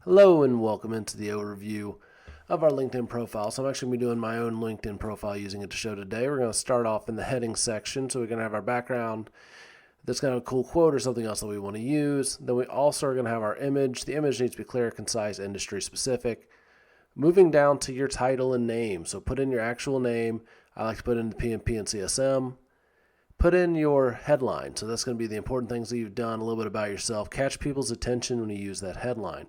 Hello and welcome into the overview of our LinkedIn profile. So I'm actually going to be doing my own LinkedIn profile using it to show today. We're going to start off in the heading section. So we're going to have our background that's kind of a cool quote or something else that we want to use. Then we also are going to have our image. The image needs to be clear, concise, industry specific. Moving down to your title and name. So put in your actual name. I like to put in the PMP and CSM. Put in your headline. So that's going to be the important things that you've done, a little bit about yourself. Catch people's attention when you use that headline.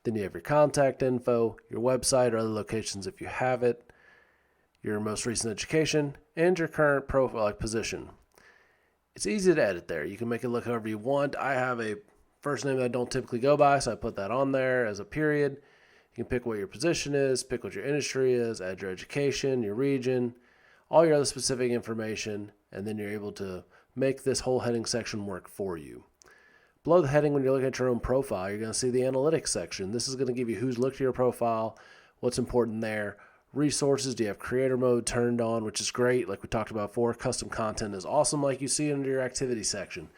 Then you have your contact info, your website or other locations if you have it, your most recent education, and your current profile position. It's easy to edit there. You can make it look however you want. I have a first name that I don't typically go by, so I put that on there as a period. You can pick what your position is, pick what your industry is, add your education, your region, all your other specific information, and then you're able to make this whole heading section work for you. Below the heading, when you're looking at your own profile, you're going to see the analytics section. This is going to give you who's looked at your profile, what's important there, resources. Do you have creator mode turned on, which is great, like we talked about before. Custom content is awesome, like you see under your activity section.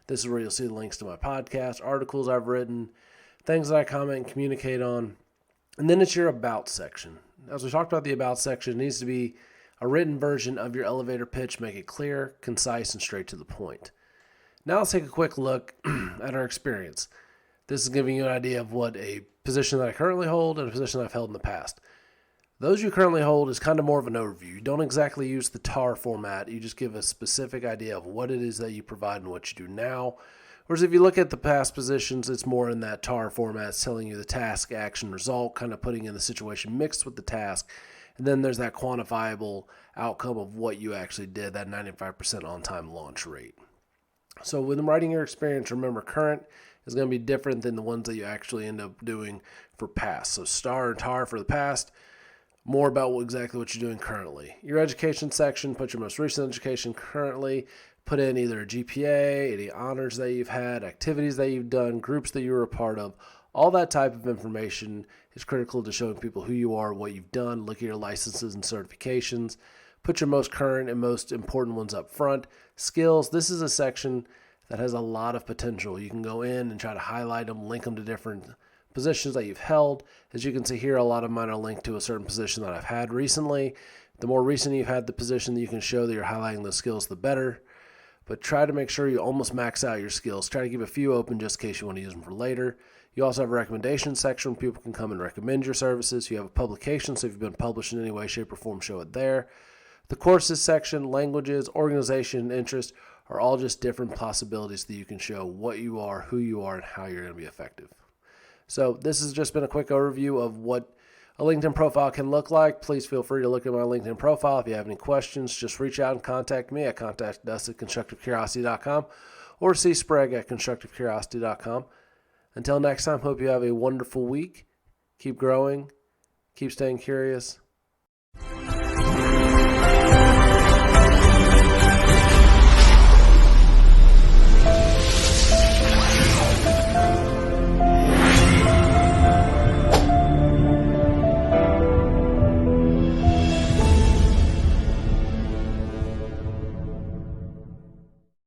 This is where you'll see the links to my podcast, articles I've written, things that I comment and communicate on. And then it's your about section. As we talked about, the about section needs to be a written version of your elevator pitch. Make it clear, concise, and straight to the point. Now let's take a quick look at our experience. This is giving you an idea of what a position that I currently hold and a position that I've held in the past. Those you currently hold is kind of more of an overview. You don't exactly use the TAR format. You just give a specific idea of what it is that you provide and what you do now. Whereas if you look at the past positions, it's more in that TAR format. It's telling you the task, action, result, kind of putting in the situation mixed with the task. And then there's that quantifiable outcome of what you actually did, that 95% on-time launch rate. So when writing your experience, remember current is going to be different than the ones that you actually end up doing for past. So STAR and TAR for the past, more about exactly what you're doing currently. Your education section, put your most recent education currently, put in either a GPA, any honors that you've had, activities that you've done, groups that you were a part of. All that type of information is critical to showing people who you are, what you've done. Look at your licenses and certifications. Put your most current and most important ones up front. Skills, this is a section that has a lot of potential. You can go in and try to highlight them, link them to different positions that you've held. As you can see here, a lot of mine are linked to a certain position that I've had recently. The more recent you've had the position that you can show that you're highlighting those skills, the better. But try to make sure you almost max out your skills. Try to keep a few open just in case you want to use them for later. You also have a recommendation section where people can come and recommend your services. You have a publication, so if you've been published in any way, shape, or form, show it there. The courses section, languages, organization, and interest are all just different possibilities that you can show what you are, who you are, and how you're going to be effective. So this has just been a quick overview of what a LinkedIn profile can look like. Please feel free to look at my LinkedIn profile. If you have any questions, just reach out and contact me at contact@constructivecuriosity.com or see Sprague at constructivecuriosity.com. Until next time, hope you have a wonderful week. Keep growing, keep staying curious,